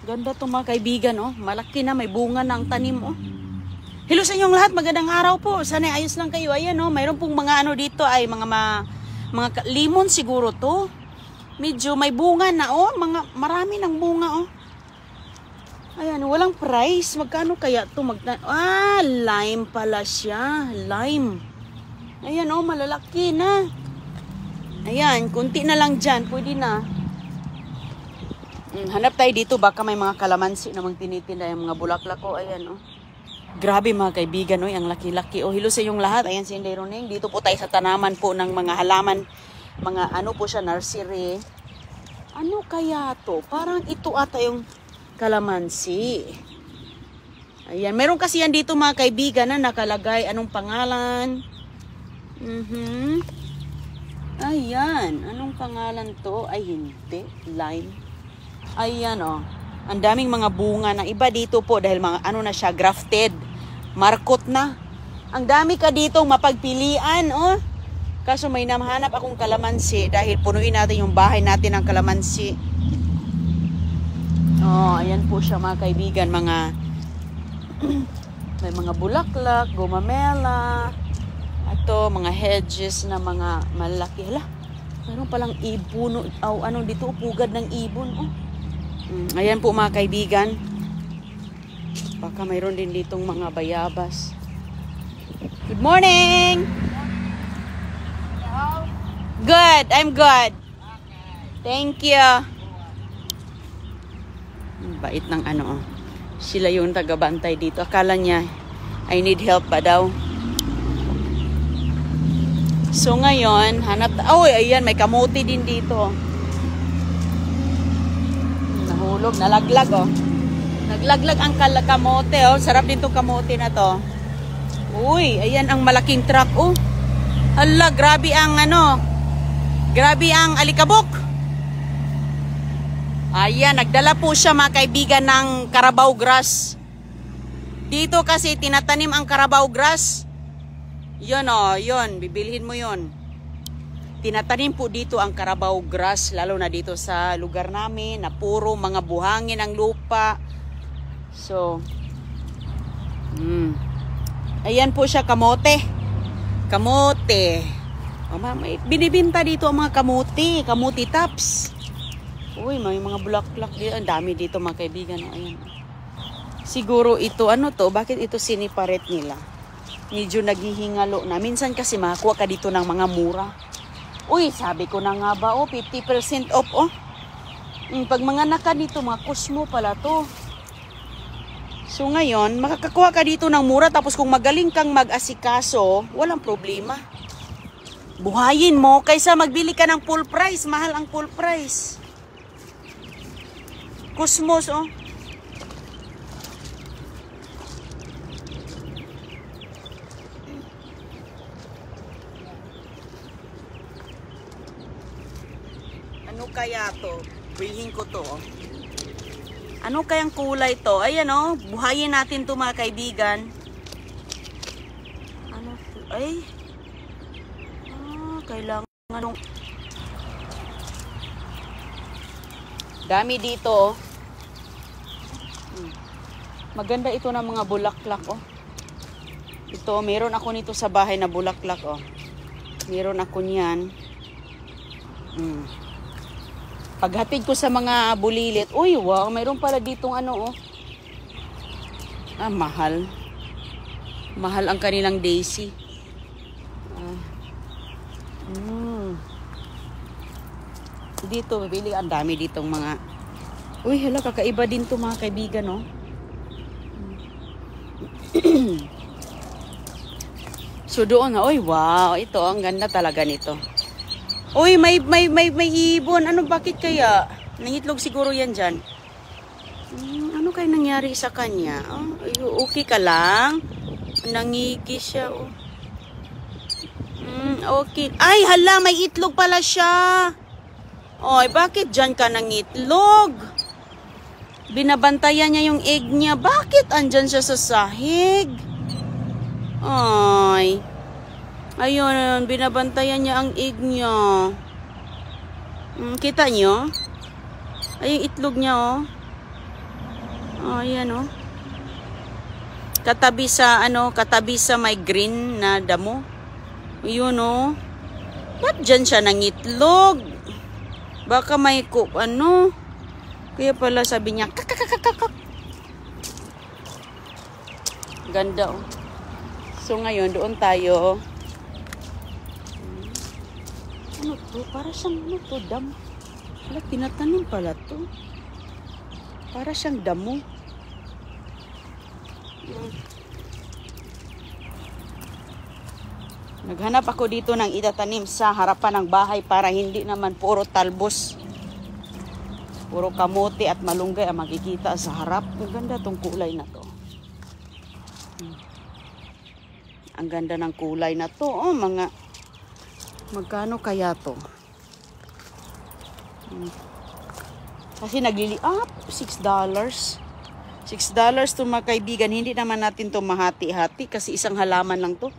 Ganda to mga kaibigan, oh. Malaki na, may bunga na ang tanim, oh. Hello sa inyong lahat, magandang araw po. Sana ayos lang kayo. Ayan, oh. Mayroon pong mga ano dito ay mga limon siguro to. Medyo may bunga na, oh. Marami ng bunga, oh. Ayan, walang price. Magkano kaya to? Lime pala siya. Lime. Ayan, oh, malalaki na. Ayan, kunti na lang dyan. Pwede na. Hanap tayo dito. Baka may mga kalamansi namang tinitinda yung mga bulaklak ko. Ayan, oh. Grabe mga kaibigan, oh. Ang laki-laki. Oh, hello sa inyong lahat. Ayan si Inday Roning. Dito po tayo sa tanaman po ng mga halaman. Mga ano po siya, nursery. Ano kaya to? Parang ito ata yung kalamansi. Ayan. Meron kasi yan dito mga kaibigan na nakalagay. Anong pangalan? Ayan. Anong pangalan to? Ay, hindi. Lime. Ayan, oh. Ang daming mga bunga na iba dito po dahil mga ano na siya, grafted. Markot na. Ang dami ka dito mapagpilian, oh. Kaso may namahanap akong kalamansi dahil punuin natin yung bahay natin ng kalamansi. Oh, ayan po siya mga kaibigan, mga may mga bulaklak, gumamela. Ito, mga hedges na mga malaki. Hala, mayroon palang ibon. Ano dito, pugad ng ibon, oh. Ayan po mga kaibigan. Baka mayroon din ditong mga bayabas. Good morning! Hello? Good, I'm good. Okay. Thank you. Bait ng ano, oh. Sila yung tagabantay dito. Akala niya, I need help pa daw. So ngayon, hanap. Oh, ayan, may kamote din dito. Nahulog, nalaglag, oh. Naglaglag ang kamote, oh. Sarap din tong kamote na to. Uy, ayan ang malaking truck, oh. Hala, grabe ang ano. Grabe ang alikabok. Ayan, nagdala po siya mga kaibigan ng Carabao grass. Dito kasi tinatanim ang Carabao grass. Yun, oh, yun, bibilhin mo yun. Tinatanim po dito ang Carabao grass, lalo na dito sa lugar namin na puro mga buhangin ang lupa. So, ayan po siya, kamote. Kamote. Binibinta dito ang mga kamote, kamote tops. Uy, may mga bulaklak dito. Ang dami dito mga kaibigan. Ayan. Siguro ito, ano to? Bakit ito siniparet nila? Medyo naghihingalo na. Minsan kasi makakuha ka dito ng mga mura. Uy, sabi ko na nga ba, oh, 50% off, oh. Pag mga naka dito, mga kusmo pala to. So ngayon, makakakuha ka dito ng mura. Tapos kung magaling kang mag-asikaso, walang problema. Buhayin mo kaysa magbili ka ng full price. Mahal ang full price. Kusmos, oh. Ano kaya to? Bilhin ko to, oh. Ano kayang kulay to? Ayan, oh. Buhayin natin to mga kaibigan. Ano to? Ay. Kailangan anong dami dito, oh. Maganda ito ng mga bulaklak, oh. Ito, meron ako nito sa bahay na bulaklak, oh. Meron ako niyan. Paghatid ko sa mga bulilit, uy, wow, meron pala ditong ano, oh. Mahal. Mahal ang kanilang daisy. Dito, bibili. Ang dami ditong mga. Uy, hala, kakaiba din to mga kaibigan, no? So doon, uy, wow, ito, ang ganda talaga nito. Uy, may ibon. Ano, bakit kaya? Nangitlog siguro yan dyan. Ano kaya nangyari sa kanya? Oh, okay ka lang? Nangigi siya, oh. Okay. Ay, hala, may itlog pala siya. Oy, bakit dyan ka nangitlog? Binabantayan niya yung egg niya. Bakit andyan siya sa sahig? Ay. Ayun, binabantayan niya ang egg niya. Kita niyo? Ay, yung itlog niya, oh. Oh, yan oh. Katabi sa katabi sa may green na damo. Yun oh. Ba't dyan siya nangitlog? Baka may kaya pala sabi niya kakakakakak. Ganda oh. So ngayon doon tayo. Ano to? Para siyang to? Damo. Wala, tinatanim pala to. Para siyang damo. Naghanap ako dito ng itatanim sa harapan ng bahay para hindi naman puro talbos. Puro kamote at malunggay ang makikita sa harap. Ang ganda tong kulay na to. Ang ganda ng kulay na to. Oh, magkano kaya to? Kasi $6. $6 to mga kaibigan. Hindi naman natin to mahati-hati kasi isang halaman lang to.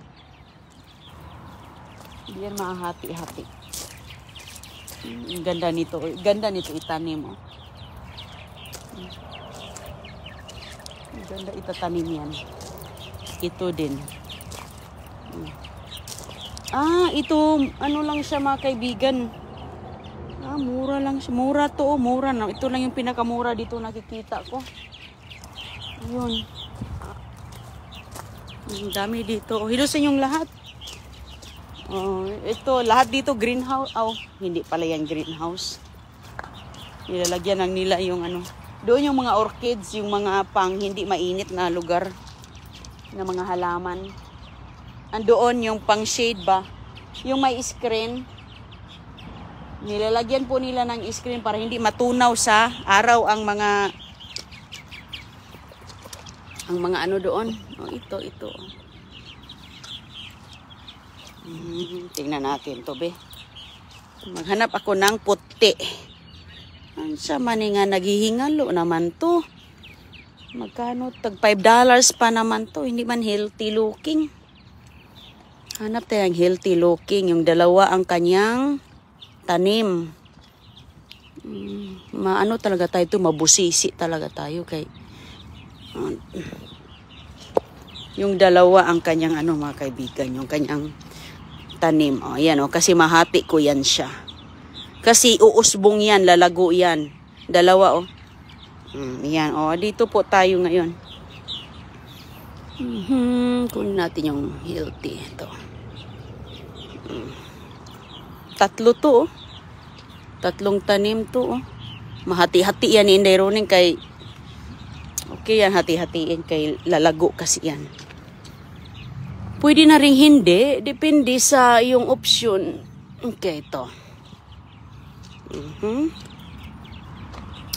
Hindi yan mahati-hati. Ganda nito. Ganda nito itanim. Oh. Ganda itatanim yan. Ito din. Ito. Ano lang siya mga kaibigan. Mura lang siya. Mura to. Oh, mura na. Ito lang yung pinakamura dito nakikita ko. Yun. Ang dami dito. Hilusin yung lahat. Ito, lahat dito greenhouse. Hindi pala yan greenhouse. Nilalagyan lang nila yung doon yung mga orchids, yung mga pang hindi mainit na lugar na mga halaman. Andoon yung pang shade ba? Yung may screen. Nilalagyan po nila ng screen para hindi matunaw sa araw ang mga doon. Ito. Tingnan natin to be. Maghanap ako ng puti. Ang sama ni nga naghihingalo naman to. Magkano? Tag $5 pa naman to. Hindi man healthy looking. Hanap tayo ang healthy looking. Yung dalawa ang kanyang tanim. Talaga tayo to. Mabusisi talaga tayo kay yung dalawa ang kanyang mga kaibigan. Yung kanyang tanim. Yan kasi mahati ko yan siya. Kasi uusbong yan, lalago yan. Dalawa yan dito po tayo ngayon. Kunin natin yung healthy ito. Tatlo to Tatlong tanim to Mahati-hati yan Inday Roning kay okay yan hati-hatiin kay lalago kasi yan. Pwede na rin hindi. Depende sa yung option. Okay, ito.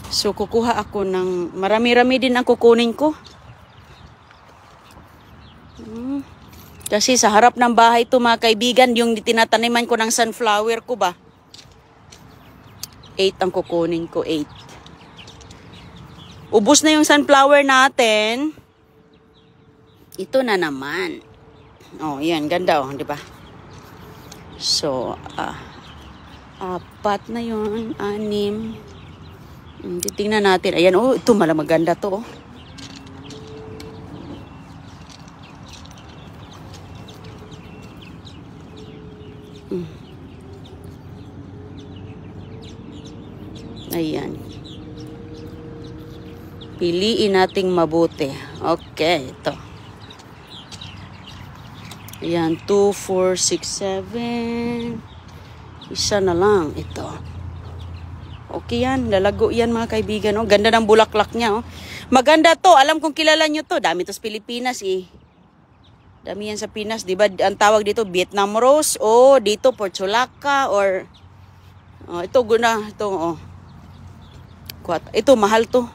So, kukuha ako ng marami-rami din ang kukunin ko. Kasi sa harap ng bahay to mga kaibigan, yung tinataniman ko ng sunflower ko ba? 8 ang kukunin ko, 8. Ubus na yung sunflower natin. Ito na naman. Yan. Ganda di ba? So, 4 na yun. 6. Titingnan natin. Ayan, ito malang maganda to. Ayan. Piliin nating mabuti. Okay, ito. Ayan, 2, 4, 6, 7. Isa na lang. Ito. Okay yan. Lalago yan mga kaibigan. Ganda ng bulaklak niya. Maganda to. Alam kong kilala nyo to. Dami to sa Pilipinas Dami yan sa Pinas. Diba ang tawag dito Vietnam rose. Dito portulaca or ito guna. Ito mahal to.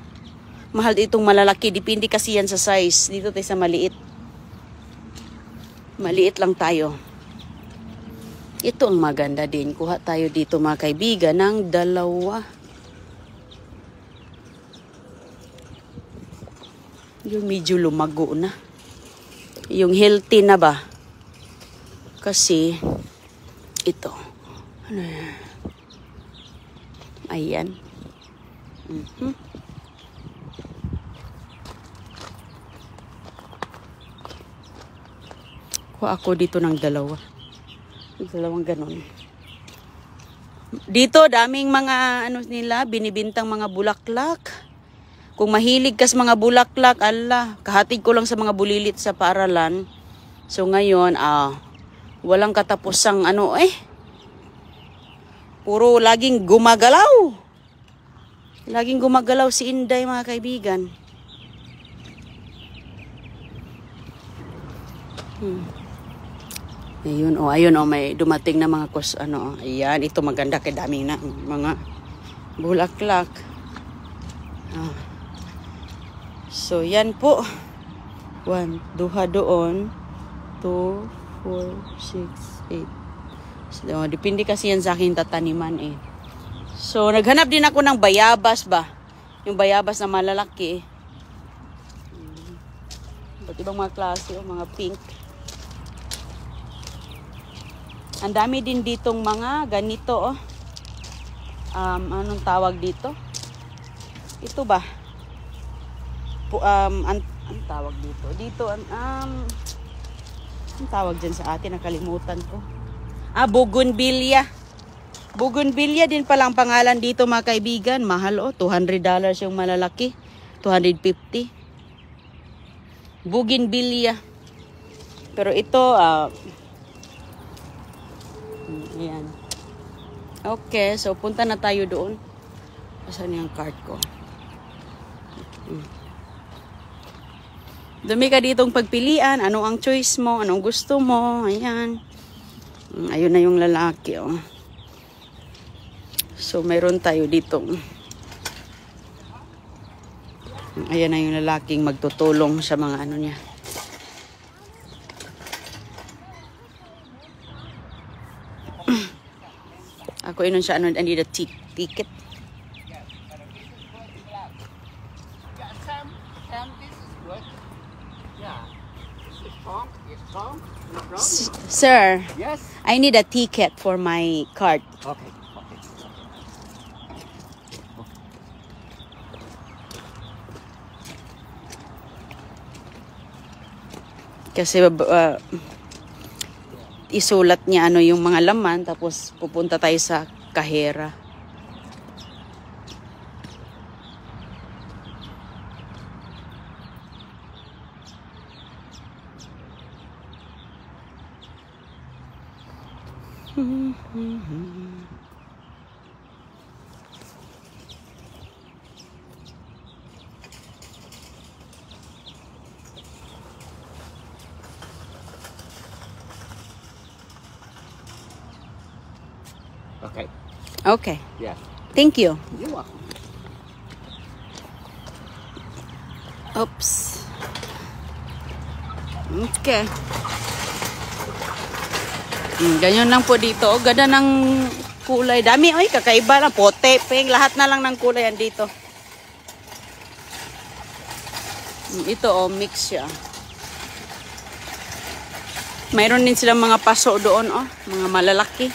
Mahal itong malalaki. Depende kasi yan sa size. Dito tayo sa maliit. Maliit lang tayo. Ito ang maganda din. Kuha tayo dito mga kaibigan ng 2. Yung medyo lumago na. Yung healthy na ba? Kasi ito. Ayan. Kuha ako dito ng dalawa. Dalawang ganon. Dito, daming mga, ano nila, binibintang mga bulaklak. Kung mahilig ka sa mga bulaklak, ala, kahatid ko lang sa mga bulilit sa paaralan. So ngayon, walang katapusang ano puro laging gumagalaw. Laging gumagalaw si Inday, mga kaibigan. Ayun, may dumating na mga ayan, ito maganda, kay daming na mga bulaklak. So, yan po. 1, 2 doon. 2, 4, 6, 8. So, depende kasi yan sa aking tataniman So, naghanap din ako ng bayabas ba? Yung bayabas na malalaki Ba't ibang mga klase mga pink. Ang dami din ditong mga ganito anong tawag dito? Ito ba? Ang tawag dito. Dito ang tawag dyan sa atin, nakalimutan ko. Bougainvillea. Bougainvillea din palang pangalan dito, mga kaibigan. Mahal $200 yung malalaki. 250. Bougainvillea. Pero ito ayan. Okay, so punta na tayo doon. Asan yung card ko? Dumi ka ditong pagpilian. Ano ang choice mo? Anong gusto mo? Ayan. Ayun na yung lalaki. So, mayroon tayo dito. Ayan na yung lalaking magtutulong sa mga ano niya. Ako inon siya, I need a ticket. Sir, yes, I need a ticket for my card. Okay. Kasi isulat niya yung mga laman, tapos pupunta tayo sa kahera. Okay. Okay. Yeah. Thank you. You're welcome. Oops. Okay. Ganyan lang po dito. Ganda ng kulay. Dami, kakaiba lang. Pote, pink. Lahat na lang ng kulay yan dito. Ito, mix siya. Mayroon din silang mga paso doon, mga malalaki.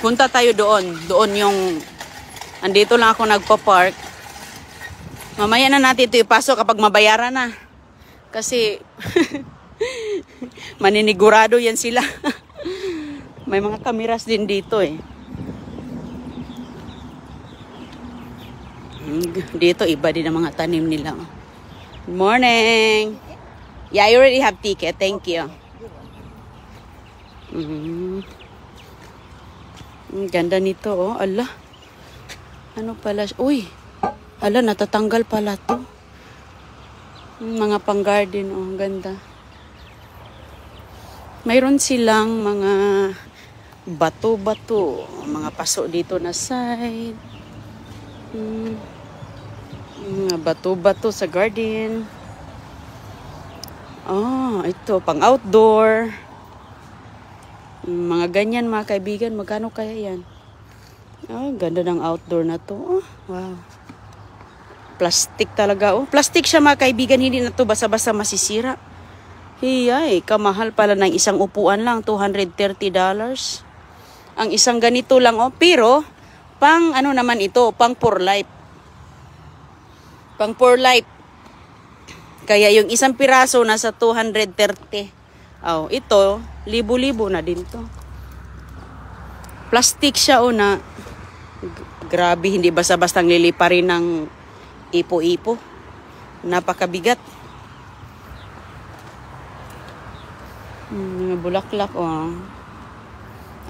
Punta tayo doon. Doon yung, andito lang ako nagpa-park. Mamaya na natin ito ipasok kapag mabayaran na. Kasi, maninigurado yan sila. May mga kameras din dito Dito, iba din ang mga tanim nila. Good morning. Yeah, I already have ticket. Thank you. Ang ganda nito, Ala. Ano pala? Uy. Ala, natatanggal pala to. Mga pang-garden, ang ganda. Mayroon silang mga bato-bato. Mga paso dito na side. Mga bato-bato sa garden. Ito, pang-outdoor. Mga ganyan, mga kaibigan. Magkano kaya yan? Ganda ng outdoor na to. Wow. Plastic talaga. Plastic siya, mga kaibigan. Hindi na to basa-basa masisira. Hiyay, kamahal pala ng isang upuan lang. $230. Ang isang ganito lang. Pero, pang ano naman ito? Pang for life. Pang for life. Kaya yung isang piraso nasa 230. Oh, ito, libo-libo na din to. Plastic siya o na. Grabe, hindi basta-bastang liliparin ng ipo-ipo. Napakabigat. Bulaklak, oh.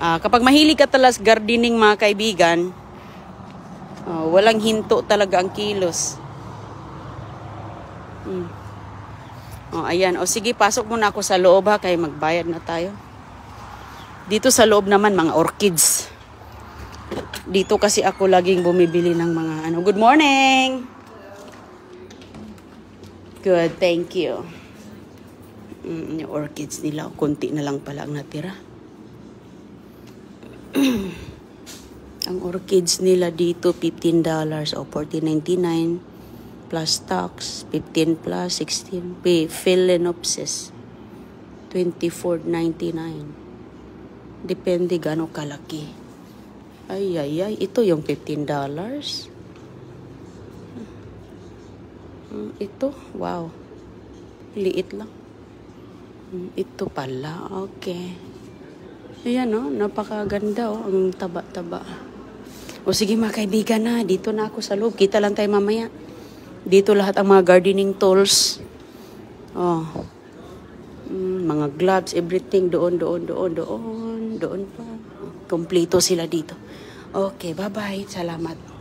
Kapag mahilig ka talas gardening mga kaibigan, walang hinto talaga ang kilos. Ayan. Sige, pasok muna ako sa loob ha, kaya magbayad na tayo. Dito sa loob naman, mga orchids. Dito kasi ako laging bumibili ng mga ano. Good morning! Good, thank you. Yung orchids nila, konti na lang pala ang natira. Ang orchids nila dito, $15 o $14.99 plus tax, 15 plus 16. Phalaenopsis, $24.99. Depende gaano kalaki. Ay, ito yung $15. Ito, wow. Liit lang. Ito pala, okay. Ayan, napakaganda, ang taba-taba. Sige mga kaibigan na, dito na ako sa loob. Kita lang tayo mamaya. Dito lahat ang mga gardening tools. Mga gloves, everything. Doon pa. Kompleto sila dito. Okay, bye-bye. Salamat.